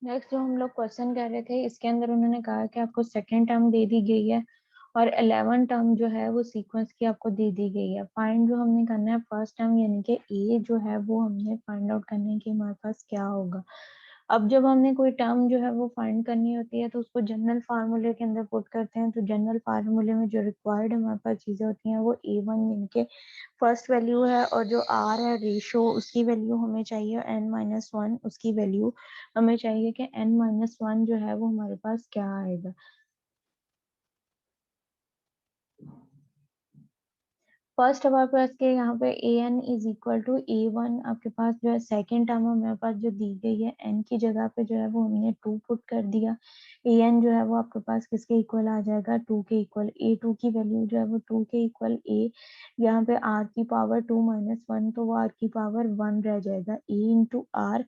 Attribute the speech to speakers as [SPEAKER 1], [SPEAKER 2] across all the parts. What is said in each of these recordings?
[SPEAKER 1] Next जो हम लोग क्वेश्चन कर रहे थे, इसके अंदर उन्होंने कहा कि आपको सेकेंड टर्म दे दी गई है और 11 टर्म जो है वो सीक्वेंस की आपको दे दी गई है। फाइंड जो हमने करना है फर्स्ट टर्म यानी कि ए जो है वो हमने फाइंड आउट करने है कि हमारे पास क्या होगा। अब जब हमने कोई टर्म जो है वो फाइंड करनी होती है तो उसको जनरल फार्मूले के अंदर पुट करते हैं। तो जनरल फार्मूले में जो रिक्वायर्ड हमारे पास चीजें होती हैं वो A1 यानी कि फर्स्ट वैल्यू है, और जो आर है रेशो उसकी वैल्यू हमें चाहिए, n-1 उसकी वैल्यू हमें चाहिए कि n-1 जो है वो हमारे पास क्या आएगा। फर्स्ट हमारे पास के यहाँ पे an is equal to A1, आपके पास जो है सेकेंड टर्म हमारे पास जो दी गई है n की जगह पे जो है वो हमने 2 पुट कर दिया। an जो है वो आपके पास किसके इक्वल आ जाएगा, 2 के इक्वल। a2 की वैल्यू जो है वो 2 के इक्वल a, यहाँ पे r की पावर 2 माइनस 1 तो वो r की पावर 1 रह जाएगा a इंटू r।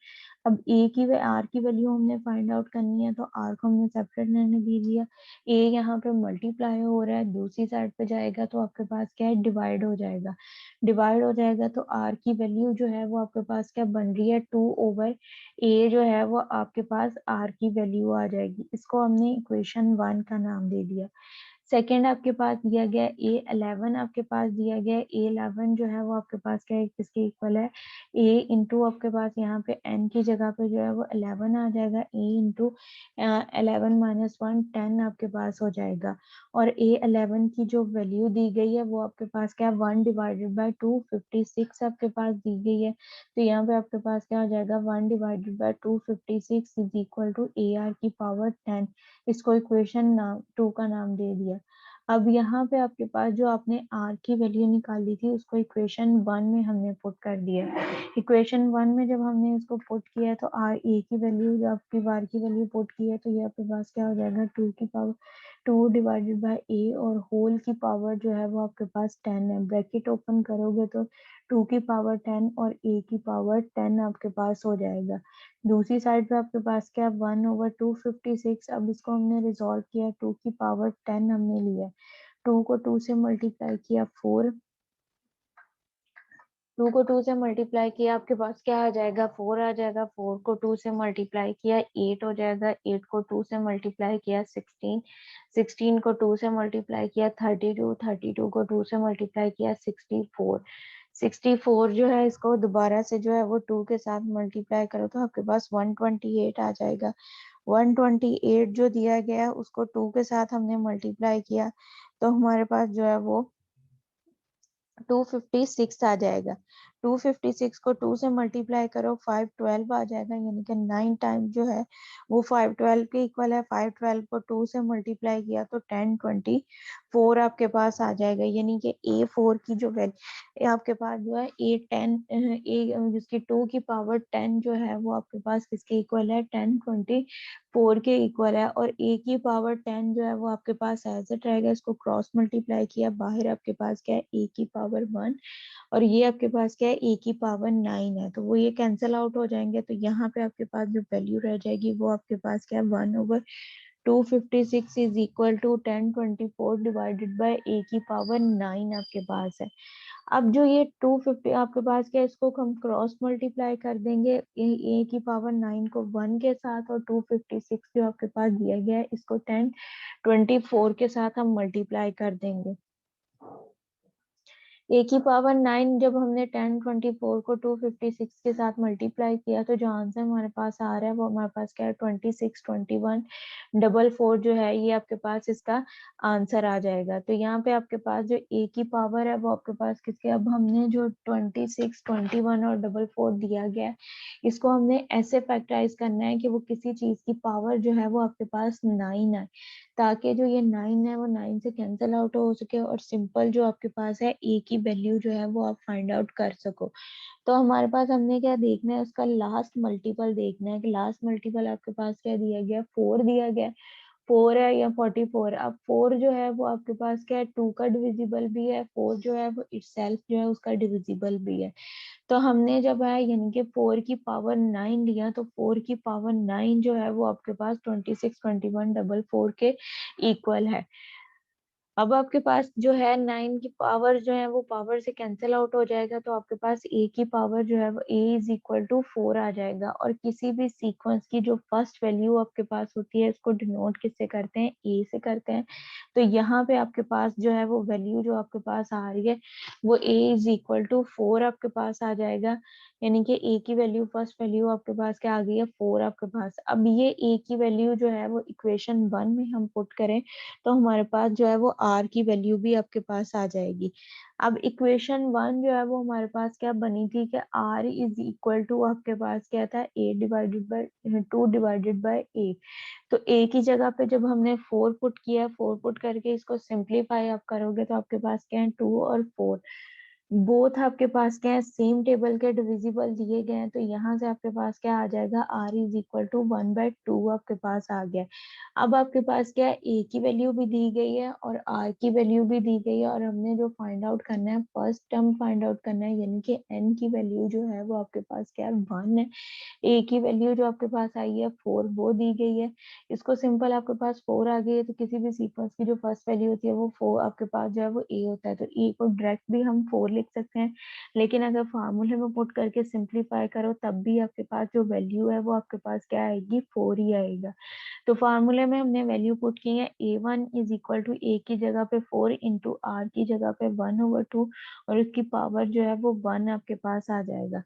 [SPEAKER 1] अब r की वैल्यू हमने फाइंड आउट करनी है तो r को हमने सेपरेट रहने दे दिया। a यहाँ पे मल्टीप्लाई हो रहा है, दूसरी साइड पे जाएगा तो आपके पास क्या है, डिवाइड हो जाएगा। डिवाइड हो जाएगा तो r की वैल्यू जो है वो आपके पास क्या बन रही है, 2/a जो है वो आपके पास r की वैल्यू आ जाएगी। इसको हमने इक्वेशन 1 का नाम दे दिया। सेकेंड आपके पास दिया गया A11, आपके पास दिया गया A11 जो है वो आपके पास क्या है, किसके इक्वल है, A इंटू आपके पास यहाँ पे n की जगह पे जो है वो 11 आ जाएगा, A इंटू 11 - 1 10 आपके पास हो जाएगा। और A11 की जो वैल्यू दी गई है वो आपके पास क्या, 1/256 आपके पास दी गई है। तो यहाँ पे आपके पास क्या हो जाएगा, 1/256 इज इक्वल टू AR की पावर 10। इसको इक्वेशन 2 का नाम दे दिया। अब यहाँ पे आपके पास जो आपने r की वैल्यू निकाली थी उसको इक्वेशन 1 में हमने पुट कर दिया। इक्वेशन 1 में जब हमने इसको पुट किया तो r a की वैल्यू, जब आपकी r की वैल्यू पुट की है तो ये आपके पास क्या हो जाएगा, 2 की पावर 2 डिवाइडेड बाय a, और होल की पावर जो है वो आपके पास 10 है। ब्रैकेट ओपन करोगे तो 2 की पावर 10 और a की पावर 10 आपके पास हो जाएगा। दूसरी साइड पे आपके पास क्या, 1/256। अब इसको हमने रिजॉल्व किया, 2 की पावर 10 हमने लिया, 2 को 2 से मल्टीप्लाई किया 4, 2 को 2 से मल्टीप्लाई किया आपके पास क्या आ जाएगा, 4 आ जाएगा। 4 को 2 से मल्टीप्लाई किया 8 हो जाएगा, 8 को 2 से मल्टीप्लाई किया 16, 16 को 2 से मल्टीप्लाई किया 32, 32 को 2 से मल्टीप्लाई किया 64, 64 जो है इसको दोबारा से जो है वो 2 के साथ मल्टीप्लाई करो तो आपके पास 128 आ जाएगा। 128 जो दिया गया है उसको 2 के साथ हमने मल्टीप्लाई किया तो हमारे पास जो है वो 256 आ जाएगा। 256 को 2 से मल्टीप्लाई करो 512 आ जाएगा, यानी कि 9 टाइम जो है वो 512 के इक्वल है। 512 को 2 से मल्टीप्लाई किया तो 1024 आपके पास आ जाएगा, यानी कि A4 की जो वैल्यू आपके पास जो है जिसकी 2 की पावर 10 जो है वो आपके पास किसके इक्वल है, 1024 के इक्वल है। और A की पावर 10 जो है वो आपके पास एज इट रहेगा, इसको क्रॉस मल्टीप्लाई किया, बाहर आपके पास क्या है, A की पावर 1, और ये आपके पास क्या है, A की पावर 9 है, तो वो ये कैंसिल आउट हो जाएंगे। तो यहाँ पे आपके पास जो वैल्यू रह जाएगी वो आपके पास क्या है, 1/256 is equal to 1024 divided by A की पावर 9 आपके पास है। अब जो ये 250 आपके पास क्या है, इसको हम क्रॉस मल्टीप्लाई कर देंगे ए की पावर 9 को 1 के साथ, और 256 जो आपके पास दिया गया है इसको 1024 के साथ हम मल्टीप्लाई कर देंगे। ए की पावर 9 जब हमने 1024 को 256 के साथ मल्टीप्लाई किया तो जो आंसर हमारे पास आ रहा है वो हमारे पास क्या है, 262144 जो है ये आपके पास इसका आंसर आ जाएगा। तो यहाँ पे आपके पास जो ए की पावर है वो आपके पास किसके, अब हमने जो 2621 और 44 दिया गया है इसको हमने ऐसे फैक्टराइज करना है कि वो किसी चीज की पावर जो है वो आपके पास 9 है, ताकि जो ये 9 है वो 9 से कैंसिल आउट हो सके और सिंपल जो आपके पास है ए की वैल्यू जो है वो आप फाइंड आउट कर सको। तो हमारे पास हमने क्या देखना है, उसका लास्ट मल्टीपल देखना है कि लास्ट मल्टीपल आपके पास क्या दिया गया, 4 दिया गया, 4 है या 44। अब 4 जो है वो आपके पास क्या है, 2 का डिविजिबल भी है, 4 जो है वो इटसेल्फ जो है उसका डिविजिबल भी है। तो हमने जब है यानी कि 4 की पावर 9 लिया तो 4 की पावर 9 जो है वो आपके पास 262144 के इक्वल है। अब आपके पास जो है 9 की पावर जो है वो पावर से कैंसिल आउट हो जाएगा, तो आपके पास a की पावर जो है वो a इज इक्वल टू 4 आ जाएगा। और किसी भी सीक्वेंस की जो फर्स्ट वैल्यू आपके पास होती है, इसको डिनोट किससे करते हैं, a से करते हैं। तो यहाँ पे आपके पास जो है वो वैल्यू जो आपके पास आ रही है वो a इज इक्वल टू 4 आपके पास आ जाएगा। यानी कि a की वैल्यू, फर्स्ट वैल्यू आपके पास क्या आ गई है, 4 आपके पास। अब ये a की वैल्यू जो है वो इक्वेशन 1 में हम पुट करें तो हमारे पास जो है वो r की वैल्यू भी आपके पास आ जाएगी। अब इक्वेशन 1 जो है वो हमारे पास क्या बनी थी कि r इज इक्वल टू आपके पास क्या था, a divided by 2 divided by a। तो a की जगह पे जब हमने 4 पुट किया, 4 पुट करके इसको सिंप्लीफाई आप करोगे तो आपके पास क्या है, 2 और 4 बोथ आपके पास क्या है, सेम टेबल के डिविजिबल दिए गए हैं। तो यहाँ से आपके पास क्या आ जाएगा, r इज इक्वल टू 1/2 आपके पास आ गया। अब आपके पास क्या है, a की वैल्यू भी दी गई है और r की वैल्यू भी दी गई है, और हमने जो फाइंड आउट करना है, फर्स्ट टर्म फाइंड आउट करना है, यानी कि n की वैल्यू जो है वो आपके पास क्या है, 1 है। ए की वैल्यू जो आपके पास आई है 4, वो दी गई है। इसको सिंपल आपके पास 4 आ गई है, तो किसी भी सीक्वेंस की जो फर्स्ट वैल्यू होती है वो 4 आपके पास जो है वो ए होता है, तो ए को डायरेक्ट भी हम 4 लिख सकते हैं। लेकिन अगर फार्मूले में पुट करके सिंप्लीफाई करो तब भी आपके पास जो वैल्यू है वो आपके पास क्या आएगी, 4 ही आएगा। तो फार्मूले में हमने वैल्यू पुट की है, a1 is equal to a की जगह पे 4 इंटू r की जगह पे 1/2, और उसकी पावर जो है वो 1 आपके पास आ जाएगा।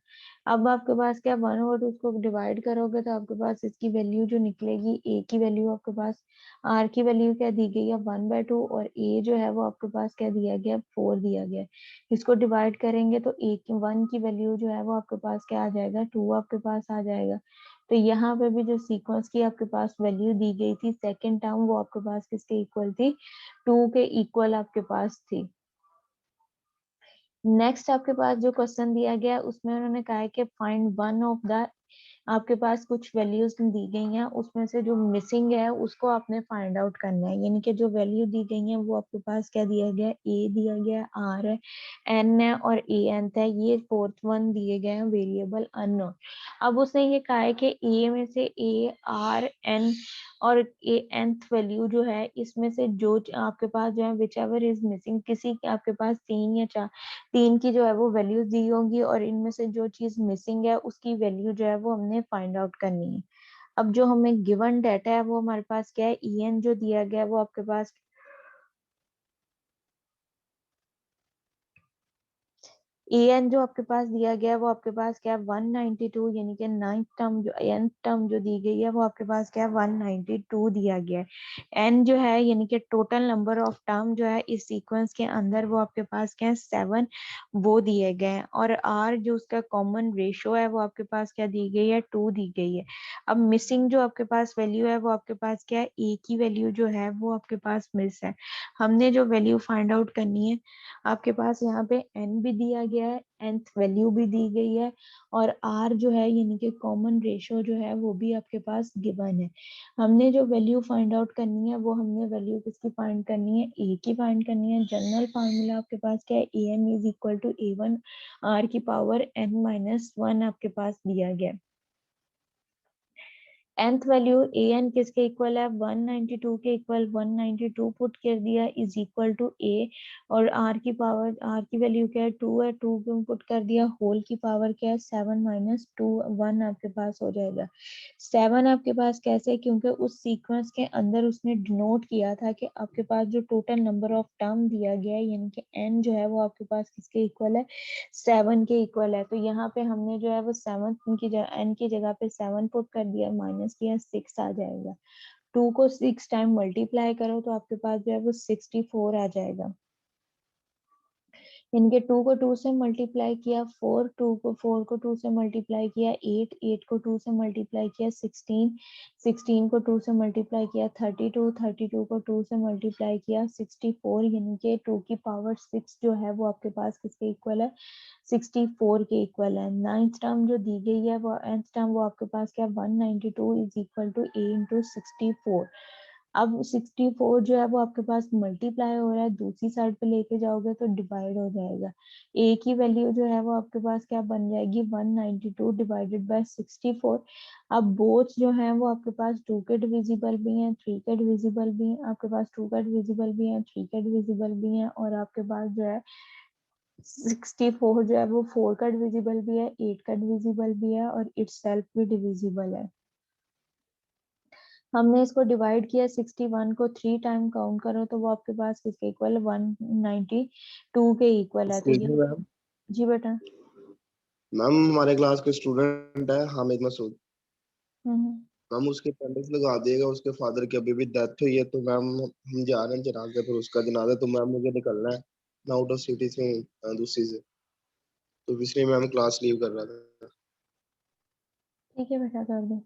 [SPEAKER 1] अब आपके पास क्या, 1/2 उसको डिवाइड करोगे तो आपके पास इसकी वैल्यू जो निकलेगी, a की वैल्यू आपके पास, r की वैल्यू क्या दी गई है, 1/2, और a जो है वो आपके पास क्या दिया गया, 4 दिया गया है। इसको डिवाइड करेंगे तो a की 1 की वैल्यू जो है वो आपके पास क्या आ जाएगा, 2 आपके पास आ जाएगा। तो यहाँ पे भी जो सीक्वेंस की आपके पास वैल्यू दी गई थी सेकेंड टर्म, वो आपके पास किसके इक्वल थी, 2 के इक्वल आपके पास थी। नेक्स्ट आपके पास जो क्वेश्चन दिया गया है उसमें उन्होंने कहा है कि फाइंड वन ऑफ द, आपके पास कुछ वैल्यूज दी गई हैं, उसमें से जो मिसिंग है उसको आपने फाइंड आउट करना है। यानी कि जो वैल्यू दी गई है वो आपके पास क्या दिया गया है, ए दिया गया है, आर है, एन है और ए एन है, ये फोर्थ वन दिए गए हैं वेरिएबल अननोन। अब उसने ये कहा है कि ए में से ए आर एन और ए nth वैल्यू जो है, इसमें से जो आपके पास जो है विच एवर इज मिसिंग, किसी आपके पास 3 या 4, 3 की जो है वो वैल्यूज दी होंगी, और इनमें से जो चीज मिसिंग है उसकी वैल्यू जो है वो हमने फाइंड आउट करनी है। अब जो हमें गिवन डाटा है वो हमारे पास क्या है, en जो दिया गया है वो आपके पास, एन जो आपके पास दिया गया है वो आपके पास क्या है, 192, यानी कि नाइन्थ टर्म जो nth टर्म जो दी गई है वो आपके पास क्या है, 192 दिया गया है। एन जो है यानी कि टोटल नंबर ऑफ टर्म जो है इस सीक्वेंस के अंदर वो आपके पास क्या है, 7, वो दिए गए हैं। और आर जो उसका कॉमन रेशियो है वो आपके पास क्या दी गई है, 2 दी गई है। अब मिसिंग जो आपके पास वैल्यू है वो आपके पास क्या है, ए की वैल्यू जो है वो आपके पास मिस है। हमने जो वैल्यू फाइंड आउट करनी है, आपके पास यहाँ पे n भी दिया गया है, nth वैल्यू भी दी गई है, और r जो है यानी कि कॉमन रेशियो जो है वो भी आपके पास गिवन है। हमने जो वैल्यू फाइंड आउट करनी है वो हमने वैल्यू किसकी फाइंड करनी है, a की फाइंड करनी है। जनरल फार्मूला आपके पास क्या है, an is equal to a1 r की पावर n-1 आपके पास दिया गया है। nth वैल्यू an किसके इक्वल है, 192 के इक्वल, 192 पुट कर दिया इज इक्वल टू a, और r की पावर, r की वैल्यू क्या है, 2 है, 2 को पुट कर दिया, होल की पावर क्या है, 7 - 2, 1 आपके पास हो जाएगा। 7 आपके पास कैसे, क्योंकि उस सीक्वेंस के अंदर उसने डिनोट किया था कि आपके पास जो टोटल नंबर ऑफ टर्म दिया गया है, यानी कि n जो है वो आपके पास किसके इक्वल है, 7 के इक्वल है। तो यहाँ पे हमने जो है वो 7 की जगह, n की जगह पे 7 पुट कर दिया, माइनस किया, 6 आ जाएगा। 2 को 6 टाइम मल्टीप्लाई करो तो आपके पास जो है वो 64 आ जाएगा। इनके 2 को 2 से मल्टीप्लाई किया, 4 को 2 से मल्टीप्लाई किया, 8 को 2 से मल्टीप्लाई किया, 16 को 2 से मल्टीप्लाई किया, 32 को 2 से मल्टीप्लाई किया, 64, यानी कि 2 की पावर 6 जो है वो आपके पास किसके इक्वल है, 64 के इक्वल है। नाइन्थ टर्म जो दी गई है वो, nth टर्म वो आपके पास क्या, 192 is equal to a into 64। अब 64 जो है वो आपके पास मल्टीप्लाई हो रहा है, दूसरी साइड पे लेके जाओगे तो डिवाइड हो जाएगा। ए की वैल्यू जो है वो आपके पास क्या बन जाएगी, 192 डिवाइडेड बाय 64। अब बोथ जो है वो आपके पास 2 के डिविजिबल भी हैं, 3 के डिविजिबल भी हैं, आपके पास 2 का डिविजिबल भी है, 3 के डिविजिबल भी हैं, और आपके पास जो है 64 जो है वो 4 का डिविजिबल भी है, 8 का डिविजिबल भी है, और इटसेल्फ भी डिविजिबल है। हमने इसको डिवाइड किया 61 को 3 टाइम काउंट करो तो वो आपके पास किसके इक्वल, 192 के इक्वल है। तो
[SPEAKER 2] एक्सक्यूज
[SPEAKER 1] ये,
[SPEAKER 2] मी मैम।
[SPEAKER 1] जी बेटा।
[SPEAKER 2] मैम हमारे क्लास के स्टूडेंट है हामिद मसूद।
[SPEAKER 1] हम्म।
[SPEAKER 2] मैम उसके अटेंडेंस लगा दिएगा, उसके फादर की अभी भी डेथ हुई है, तो मैम हम जा रहे हैं जनाजे पर, उसका जनाजा, तो मैम मुझे निकलना है। मैं आउट ऑफ सिटी से हूँ, दूसरी से, तो इसलिए मैम क्लास लीव कर रहा था।
[SPEAKER 1] ठीक है बेटा, कर दो।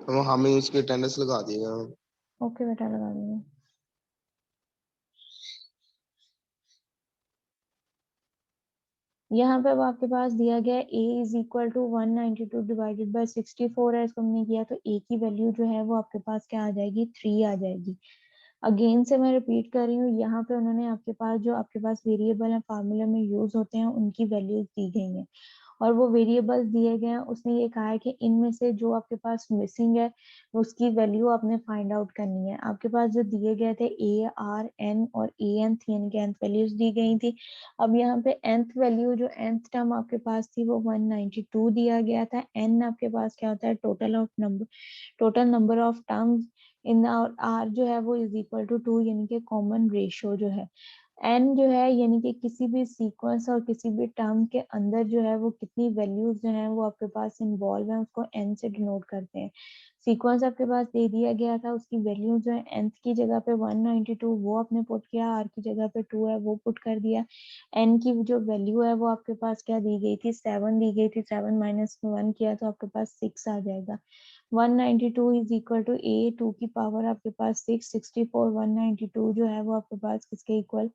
[SPEAKER 2] तो हमें उसकी अटेंडेंस लगा दिएगा मैम।
[SPEAKER 1] ओके बेटा, लगा दूंगी। यहाँ पे वो आपके पास दिया गया है a is equal to 192 divided by 64 है, इसको हमने किया तो a की वैल्यू जो है वो आपके पास क्या आ जाएगी, 3 आ जाएगी। अगेन से मैं रिपीट कर रही हूँ, यहाँ पे उन्होंने आपके पास जो आपके पास वेरिएबल है फार्मूले में यूज होते हैं उनकी वैल्यूज दी गई हैं, और वो वेरिएबल्स दिए गए हैं। उसने ये कहा है कि इनमें से जो आपके पास मिसिंग है उसकी वैल्यू आपने फाइंड आउट करनी है। आपके पास जो दिए गए थे a r n और a nth यानी कि nth वैल्यूज दी गई थी। अब यहाँ पे nth वैल्यू जो nth टर्म आपके पास थी वो 192 दिया गया था। n आपके पास क्या होता है, total number of terms in, और r जो है वो इज इक्वल टू 2 यानी कि कॉमन रेशियो जो है। n जो है यानी कि किसी भी सीक्वेंस और किसी भी टर्म के अंदर जो है वो कितनी वैल्यूज जो है वो आपके पास इन्वॉल्व है, उसको n से डिनोट करते हैं। सीक्वेंस आपके पास दे दिया गया था, उसकी वैल्यू जो है nth की जगह पे 192 वो आपने पुट किया, r की जगह पे 2 है वो पुट कर दिया। n की जो वैल्यू है वो आपके पास क्या दी गई थी, 7 दी गई थी, 7 माइनस 1 किया तो आपके पास 6 आ जाएगा। 192 इज इक्वल टू a 2 की पावर आपके पास 6, 64 192 जो है वो आपके पास किसके इक्वल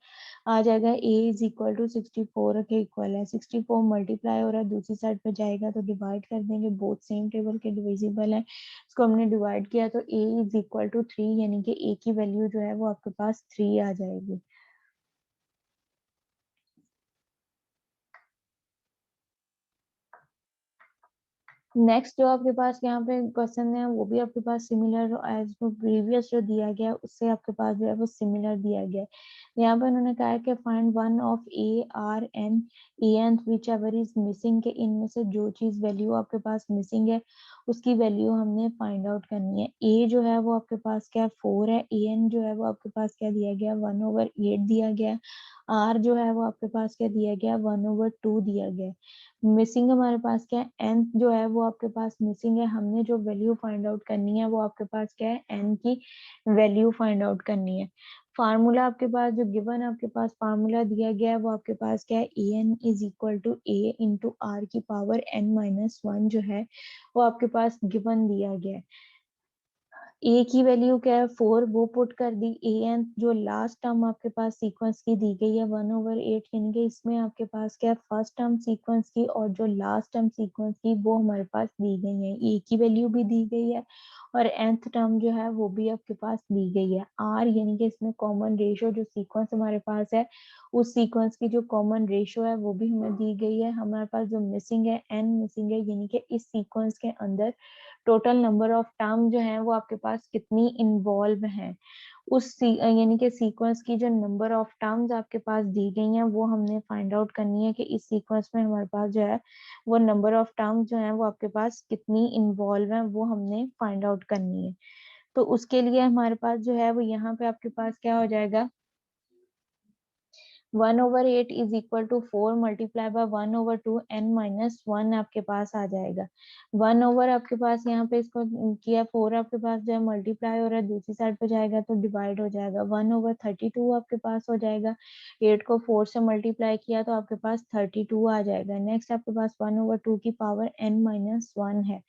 [SPEAKER 1] आ जाएगा, a इज इक्वल टू 64 के इक्वल है। 64 मल्टीप्लाई हो रहा है, दूसरी साइड पे जाएगा तो डिवाइड कर देंगे, बोथ सेम टेबल के डिविजिबल है। इसको हमने डिवाइड किया तो a इज इक्वल टू 3 यानी कि a की वैल्यू जो है वो आपके पास 3 आ जाएगी। नेक्स्ट जो आपके पास यहाँ पे क्वेश्चन है वो भी आपके पास सिमिलर एज प्रीवियस जो दिया गया है उससे आपके पास जो है वो सिमिलर दिया गया है। यहाँ पे उन्होंने कहा है कि find one of A R N A N whichever is missing, के इनमें से जो चीज वैल्यू आपके पास मिसिंग है उसकी वैल्यू हमने फाइंड आउट करनी है। ए जो है वो आपके पास क्या 4 है, ए एन जो है वो आपके पास क्या दिया गया 1/8 दिया गया, आर जो है वो आपके पास क्या दिया गया 1/2 दिया गया। मिसिंग हमारे पास क्या है, n जो है वो आपके पास मिसिंग है, हमने जो वैल्यू फाइंड आउट करनी है वो आपके पास क्या है, n की वैल्यू फाइंड आउट करनी है। फार्मूला आपके पास जो गिवन आपके पास फार्मूला दिया गया है वो आपके पास क्या है, A N is equal to A into R की पावर n-1 जो है वो आपके पास गिवन दिया गया है। ए की वैल्यू क्या है 4, वो पुट कर दी। ए एन जो लास्ट टर्म आपके पास सीक्वेंस की दी गई है 1/8 यानी कि इसमें आपके पास क्या है फर्स्ट टर्म सीक्वेंस की और जो लास्ट टर्म सीक्वेंस की वो हमारे पास दी गई है। ए की वैल्यू भी दी गई है और nth टर्म जो है वो भी आपके पास दी गई है। आर यानी कि इसमें कॉमन रेशियो जो सीक्वेंस हमारे पास है उस सीक्वेंस की जो कॉमन रेशियो है वो भी हमें दी गई है। हमारे पास जो मिसिंग है n मिसिंग है यानी कि इस सीक्वेंस के अंदर टोटल नंबर ऑफ टर्म जो है वो आपके पास कितनी इन्वॉल्व है, यानी कि सीक्वेंस की जो नंबर ऑफ टर्म्स आपके पास दी गई हैं वो हमने फाइंड आउट करनी है कि इस सीक्वेंस में हमारे पास जो है वो नंबर ऑफ टर्म्स जो है वो आपके पास कितनी इन्वॉल्व है वो हमने फाइंड आउट करनी है। तो उसके लिए हमारे पास जो है वो यहाँ पे आपके पास क्या हो जाएगा, 1/8 is equal to 4 multiply by 1/2 n-1 आपके पास आ जाएगा। 1 ओवर आपके पास यहाँ पे इसको किया 4 आपके पास जो है मल्टीप्लाई हो रहा है, दूसरी साइड पे जाएगा तो डिवाइड हो जाएगा, 1/32 आपके पास हो जाएगा। 8 को 4 से मल्टीप्लाई किया तो आपके पास 32 आ जाएगा। नेक्स्ट आपके पास 1/2 की पावर n-1 है।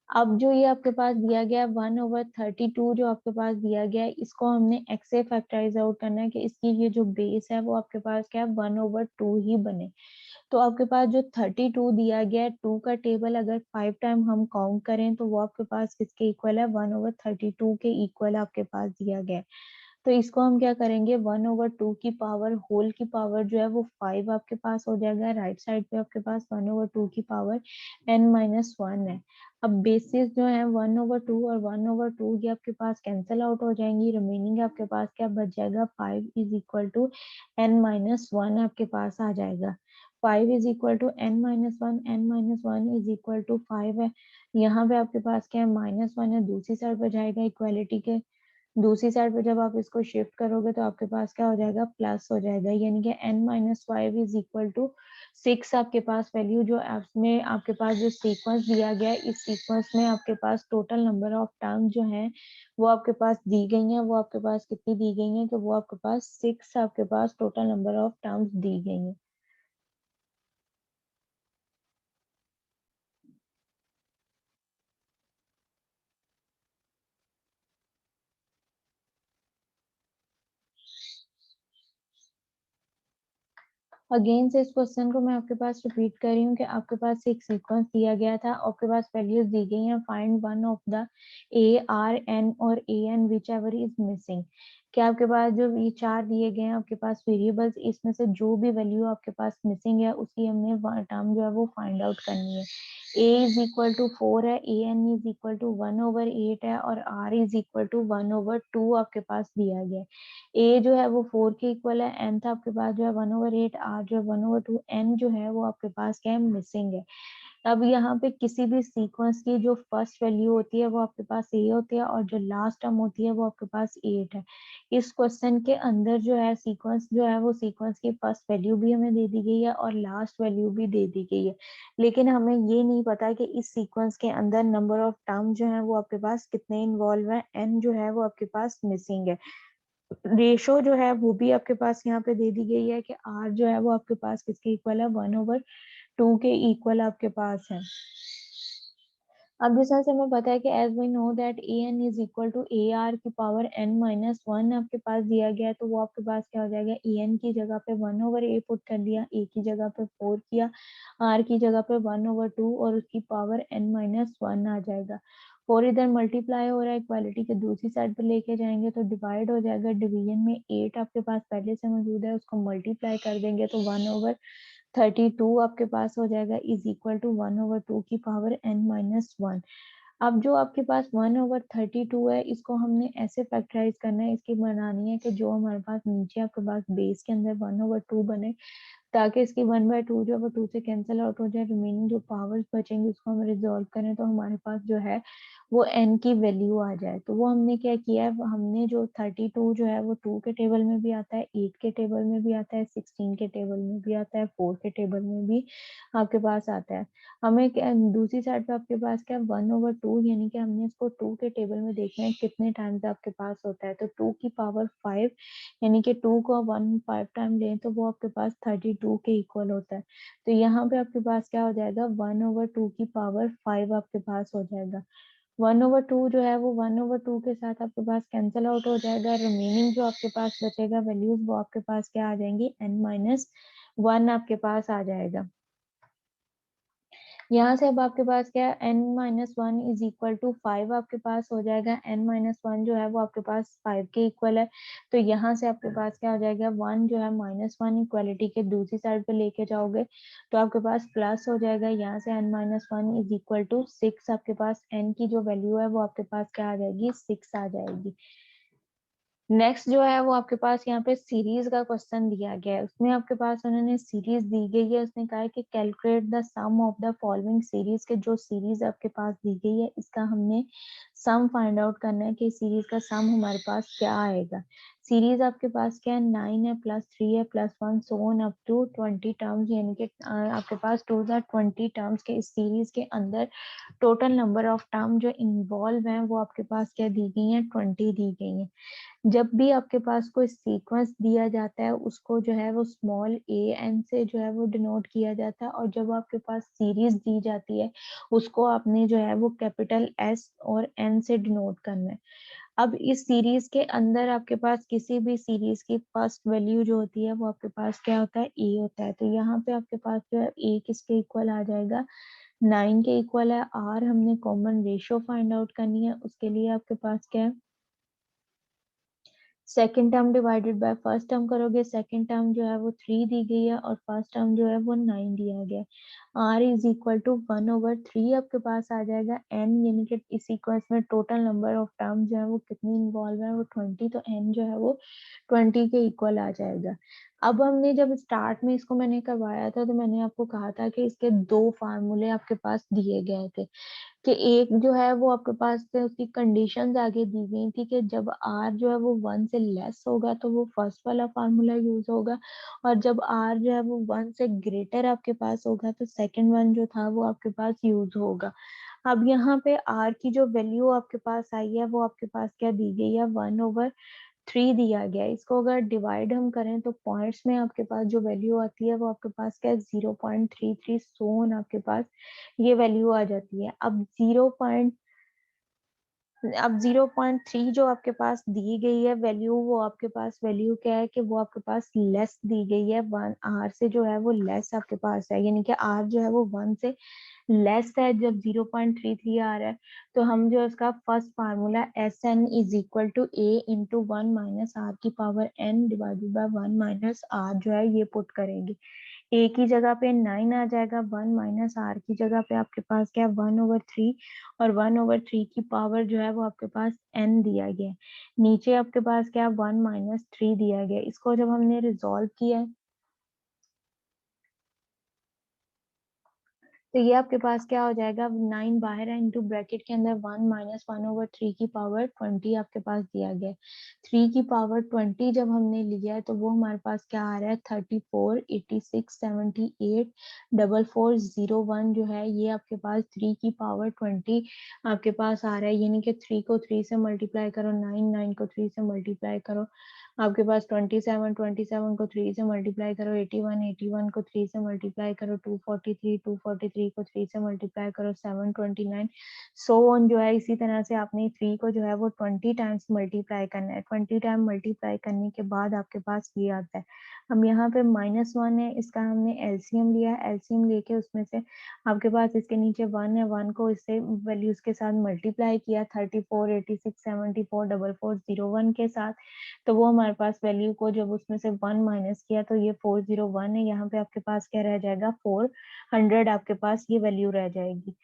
[SPEAKER 1] अब जो ये आपके पास दिया गया 1/32 जो आपके पास दिया गया है इसको हमने x से फैक्टराइज आउट करना है कि इसकी ये जो बेस है वो आपके पास क्या है 1/2 ही बने। तो आपके पास जो 32 दिया गया है, 2 का टेबल अगर 5 टाइम हम काउंट करें तो वो आपके पास किसके इक्वल है, 1/32 के इक्वल आपके पास दिया गया है। तो इसको हम क्या करेंगे, 1/2 की पावर होल की पावर जो है वो 5 आपके पास हो जाएगा। राइट साइड पे आपके पास 1/2 की पावर n-1 है। अब बेसिस जो है 1/2 और 1/2 ये आपके पास कैंसिल आउट हो जाएंगी। रिमेनिंग आपके पास क्या बच जाएगा, 5 इज इक्वल टू n-1 आपके पास आ जाएगा। 5 is equal to n-1, n-1 is equal to 5 है। यहाँ पे आपके पास क्या है, -1 है, दूसरी साइड पे जाएगा इक्वालिटी के। दूसरी साइड पे जब आप इसको शिफ्ट करोगे तो आपके पास क्या हो जाएगा, प्लस हो जाएगा, यानी कि n-5 इज इक्वल टू 6 आपके पास वैल्यू जो इसमें आपके पास जो सीक्वेंस दिया गया है, इस सीक्वेंस में आपके पास टोटल नंबर ऑफ टर्म जो है वो आपके पास दी गई है। वो आपके पास कितनी दी गई है, तो वो आपके पास 6 आपके पास टोटल नंबर ऑफ टर्म्स दी गई है। अगेन से इस क्वेश्चन को मैं आपके पास रिपीट कर रही हूँ कि आपके पास एक सीक्वेंस दिया गया था, आपके पास वैल्यूज दी गई हैं, find one of the A R N और A N whichever is missing. क्या आपके पास जो ये चार दिए गए हैं आपके पास वेरिएबल्स, इसमें से जो भी वैल्यू आपके पास मिसिंग है उसकी हमने टर्म जो है वो फाइंड आउट करनी है। ए इज इक्वल टू 4 है, A N is equal to 1/8 है और आर इज इक्वल टू 1/2 आपके पास दिया गया है। ए जो है वो 4 के इक्वल है, एन था आपके पास जो है 1/8, आर जो है 1/2, एन जो है वो आपके पास क्या है, मिसिंग है। अब यहाँ पे किसी भी सीक्वेंस की जो फर्स्ट वैल्यू होती है वो आपके पास ए होती है और जो लास्ट टर्म होती है वो आपके पास 8 है। इस क्वेश्चन के अंदर जो है सीक्वेंस जो है वो सीक्वेंस की फर्स्ट वैल्यू भी हमें दे दी गई है और लास्ट वैल्यू भी दे दी गई है, लेकिन हमें ये नहीं पता कि इस सीक्वेंस के अंदर नंबर ऑफ टर्म जो है वो आपके पास कितने इन्वॉल्व है, एन जो है वो आपके पास मिसिंग है। रेशो जो है वो भी आपके पास यहाँ पे दे दी गई है कि आर जो है वो आपके पास किसके इक्वल है, 1/2 के इक्वल आपके पास है। अब जैसा से हमें पता है कि as we know that A N is equal to A R की पावर n-1 आपके पास दिया गया है, तो वो आपके पास क्या हो जाएगा, ए एन की जगह पे 1/a पुट कर दिया, ए की जगह पे 4 किया, आर की जगह पे 1/2 और उसकी पावर n-1 आ जाएगा। 4 इधर मल्टीप्लाई हो रहा है, इक्वालिटी के दूसरी साइड पे लेके जाएंगे तो डिवाइड हो जाएगा। डिवीजन में 8 आपके पास पहले से मौजूद है, उसको मल्टीप्लाई कर देंगे तो 1/32 आपके पास हो जाएगा इज इक्वल टू 1/2 की पावर n-1। अब जो आपके पास 1/32 है इसको हमने ऐसे फैक्टराइज करना है, इसकी बनानी है कि जो हमारे पास नीचे आपके पास बेस के अंदर 1/2 बने, ताकि इसकी 1/2 जो है वो 2 से कैंसिल आउट हो जाए। रिमेनिंग जो पावर्स बचेंगे उसको हम रिजॉल्व करें तो हमारे पास जो है वो n की वैल्यू आ जाए। तो वो हमने क्या किया है, हमने जो 32 जो है वो 2 के टेबल में भी आता है, 8 के टेबल में भी आता है, 16 के टेबल में भी आता है, 4 के टेबल में भी आपके पास आता है। हमें दूसरी साइड पे आपके पास क्या 1/2, यानी कि हमने इसको 2 के टेबल में देखना है कितने टाइम्स आपके पास होता है, तो 2 की पावर 5, यानी कि 2 को 1 5 टाइम लें तो वो आपके पास 32 के इक्वल होता है। तो यहाँ पे आपके पास क्या हो जाएगा, 1/2 की पावर 5 आपके पास हो जाएगा। 1/2 जो है वो 1/2 के साथ आपके पास कैंसिल आउट हो जाएगा। रिमेनिंग जो आपके पास बचेगा वैल्यूज वो आपके पास क्या आ जाएंगी, n-1 आपके पास आ जाएगा। यहाँ से अब आपके पास क्या है, n-1 इज इक्वल टू 5 आपके पास हो जाएगा। n-1 जो है वो आपके पास 5 के इक्वल है, तो यहाँ से आपके पास क्या हो जाएगा, 1 जो है -1 इक्वालिटी के दूसरी साइड पे लेके जाओगे तो आपके पास प्लस हो जाएगा। यहाँ से n-1 इज इक्वल टू 6 आपके पास n की जो वैल्यू है वो आपके पास क्या आ जाएगी, 6 आ जाएगी। नेक्स्ट जो है वो आपके पास यहाँ पे सीरीज का क्वेश्चन दिया गया है, उसमें आपके पास उन्होंने सीरीज दी गई है, उसने कहा है कि calculate the sum of the following series, के जो सीरीज आपके पास दी गई है इसका हमने सम फाइंड आउट करना है कि सीरीज का सम हमारे पास क्या आएगा। सीरीज आपके पास क्या है, 9 है, +3 है, +1 so on up to 20 terms, यानी कि आपके पास 20 टर्म्स के इस सीरीज के अंदर टोटल नंबर ऑफ टर्म जो इन्वॉल्व है वो आपके पास क्या दी गई है, 20 दी गई है। जब भी आपके पास कोई सीक्वेंस दिया जाता है उसको जो है वो स्मॉल ए एन से जो है वो डिनोट किया जाता है, और जब आपके पास सीरीज दी जाती है उसको आपने जो है वो कैपिटल एस और एन से डिनोट करना है। अब इस सीरीज के अंदर आपके पास किसी भी सीरीज की फर्स्ट वैल्यू जो होती है वो आपके पास क्या होता है, ए होता है। तो यहाँ पे आपके पास जो है ए किसके इक्वल आ जाएगा, 9 के इक्वल है। आर हमने कॉमन रेशियो फाइंड आउट करनी है, उसके लिए आपके पास क्या है, second term divided by first term करोगे। सेकेंड टर्म जो है वो 3 दी गई है और फर्स्ट टर्म जो है वो 9 दिया गया है। आर इज इक्वल टू 1/3 आपके पास आ जाएगा। एन यानी कि इस सीक्वेंस में टोटल नंबर ऑफ टर्म जो है वो कितनी इन्वॉल्व है, वो 20। तो एन जो है वो 20 के इक्वल आ जाएगा। अब हमने जब स्टार्ट में इसको मैंने करवाया था तो मैंने आपको कहा था कि इसके दो फार्मूले आपके पास दिए गए थे, कि एक जो है वो आपके पास से उसकी कंडीशंस आगे दी गई थी कि जब आर जो है वो 1 से लेस होगा तो वो फर्स्ट वाला फार्मूला यूज होगा, और जब आर जो है वो 1 से ग्रेटर आपके पास होगा तो सेकंड वन जो था वो आपके पास यूज होगा। अब यहाँ पे आर की जो वैल्यू आपके पास आई है वो आपके पास क्या दी गई है, 1/3 दिया गया है। इसको अगर डिवाइड हम करें तो पॉइंट्स में आपके पास जो वैल्यू आती है वो आपके पास क्या है, 0.33 सोन आपके पास ये वैल्यू आ जाती है। अब 0.3 जो आपके पास दी गई है वैल्यू, वो आपके पास वैल्यू क्या है कि वो आपके पास लेस दी गई है, 1 आर से जो है वो लेस आपके पास है, यानी कि आर जो है वो 1 से लेस है जब 0.33 आ रहा है। तो हम जो इसका first formula S N is equal to A into 1 minus R की power N divided by 1 minus R जो है ये पुट करेंगे। ए की जगह पे 9 आ जाएगा, 1 माइनस आर की जगह पे आपके पास क्या है, 1/3, और 1/3 की पावर जो है वो आपके पास एन दिया गया है। नीचे आपके पास क्या है, 1 - 3 दिया गया है। इसको जब हमने रिजॉल्व किया है तो ये आपके पास क्या हो जाएगा, 9 बाहर है, इंटू ब्रैकेट के अंदर 1 माइनस 1/3 की पावर 20 आपके पास दिया गया है। 3 की पावर 20 जब हमने लिया है तो वो हमारे पास क्या आ रहा है, 34 86 78 4401 जो है ये आपके पास 3 की पावर 20 आपके पास आ रहा है। यानी कि 3 को 3 से मल्टीप्लाई करो, 9 को 3 से मल्टीप्लाई करो, आपके पास 27 को 3 से मल्टीप्लाई करो, 81 को 3 से मल्टीप्लाई करो, 243 को 3 से मल्टीप्लाई करो, 729 सो ऑन जो है। इसी तरह से आपने 3 को जो है वो 20 टाइम्स मल्टीप्लाई करना है। 20 टाइम मल्टीप्लाई करने के बाद आपके पास ये आता है। हम यहाँ पे -1 है, इसका हमने एलसीएम लिया, एलसीएम लेके उसमें से आपके पास इसके नीचे 1 है, 1 को इससे वैल्यूज के साथ मल्टीप्लाई किया 34 86 74 4401 के साथ। तो वो हमारे पास वैल्यू को जब उसमें से 1 माइनस किया तो ये 401 है। यहाँ पे आपके पास क्या रह जाएगा, 400 आपके पास ये वैल्यू रह जाएगी।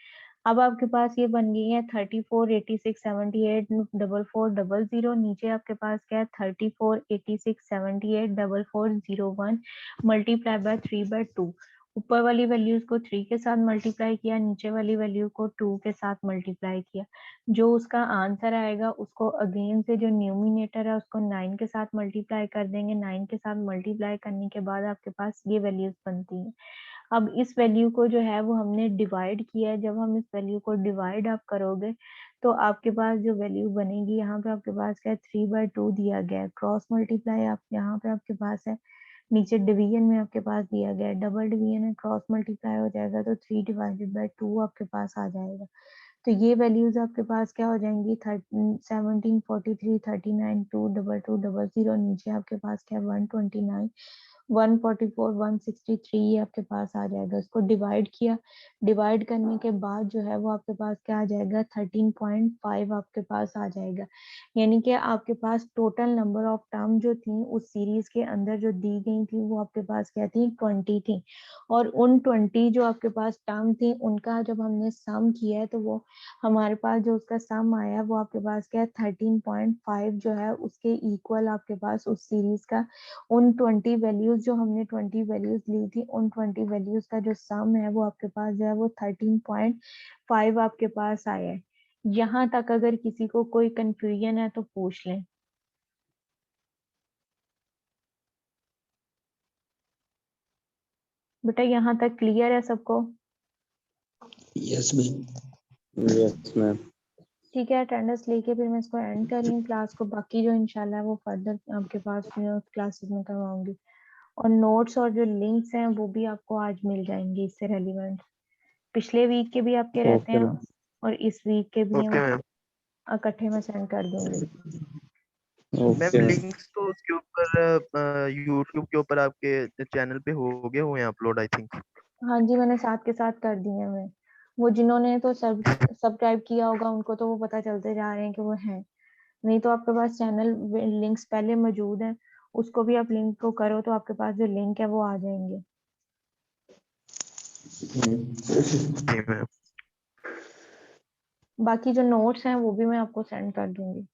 [SPEAKER 1] अब आपके पास ये बन गई है 34 86 78 4400। नीचे आपके पास क्या है, 34 86 78 4401 मल्टीप्लाई बाय 3/2। ऊपर वाली वैल्यूज को 3 के साथ मल्टीप्लाई किया, नीचे वाली वैल्यू को 2 के साथ मल्टीप्लाई किया। जो उसका आंसर आएगा उसको अगेन से जो न्यूमिनेटर है उसको 9 के साथ मल्टीप्लाई कर देंगे। 9 के साथ मल्टीप्लाई करने के बाद आपके पास ये वैल्यूज बनती हैं। अब इस वैल्यू को जो है वो हमने डिवाइड किया है। जब हम इस वैल्यू को डिवाइड आप करोगे तो आपके पास जो वैल्यू बनेगी, यहाँ पे आपके पास क्या है, 3/2 दिया गया है। क्रॉस मल्टीप्लाई आप यहाँ पे आपके पास है, नीचे डिवीजन में आपके पास दिया गया है, डबल डिवीजन है, क्रॉस मल्टीप्लाई हो जाएगा तो 3/2 आपके पास आ जाएगा। तो ये वैल्यूज आपके पास क्या हो जाएंगी, 1743 39 22200। नीचे आपके पास क्या, 129 144 163 ये आपके पास आ जाएगा। इसको डिवाइड किया, डिवाइड करने के बाद जो है वो आपके पास क्या आ जाएगा, 13.5 आपके पास आ जाएगा। यानी कि आपके पास टोटल नंबर ऑफ टर्म जो थी उस सीरीज के अंदर जो दी गई थी वो आपके पास क्या थी, 20 थी। और उन 20 जो आपके पास टर्म थी उनका जब हमने सम किया है तो वो हमारे पास जो उसका सम आया वो आपके पास क्या है, 13.5 जो है उसके इक्वल आपके पास उस सीरीज का उन 20 वैल्यूज जो हमने 20 वैल्यूज ली थी उन 20 वैल्यूज का जो सम है वो आपके पास जो है वो 13.5 आपके पास आया है। यहाँ तक अगर किसी को कोई कंफ्यूजन है तो पूछ लें। बेटा यहाँ तक क्लियर है सबको?
[SPEAKER 2] Yes ma'am. Yes ma'am.
[SPEAKER 1] ठीक है, अटेंडेंस लेके फिर मैं इसको एंड कर रही हूँ क्लास को। बाकी जो इंशाल्लाह वो फर्दर आपके पास क्लासेस में करवाऊंगी। और नोट्स और जो लिंक्स हैं वो भी आपको आज मिल जाएंगे इससे रेलिवेंट। पिछले वीक के भी आपके रहते
[SPEAKER 2] ओके
[SPEAKER 1] हैं
[SPEAKER 2] मैम।
[SPEAKER 1] और इस वीक के भी
[SPEAKER 2] ओके
[SPEAKER 1] हैं।
[SPEAKER 2] मैम।
[SPEAKER 1] इकट्ठे मैं सेंड कर दूंगी।
[SPEAKER 3] Ma'am
[SPEAKER 4] okay ma'am.
[SPEAKER 3] लिंक्स तो उसके ऊपर यूट्यूब के ऊपर आपके चैनल पे हो गए हुए हैं अपलोड आई थिंक।
[SPEAKER 1] हाँ जी, मैंने साथ के साथ कर दिए मैं। वो जिन्होंने तो सब्सक्राइब किया होगा उनको तो वो पता चलते जा रहे हैं कि वो हैं। नहीं तो आपके पास चैनल लिंक्स पहले मौजूद हैं, उसको भी आप लिंक को करो तो आपके पास जो लिंक है वो आ जाएंगे।
[SPEAKER 3] जी मैम।
[SPEAKER 1] बाकी जो नोट्स हैं वो भी मैं आपको सेंड कर दूंगी।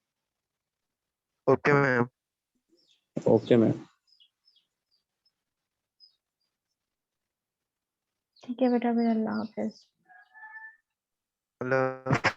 [SPEAKER 3] Okay ma'am.
[SPEAKER 4] Okay ma'am.
[SPEAKER 1] ठीक है बेटा, फिर अल्लाह हाफिज।
[SPEAKER 3] अल्लाह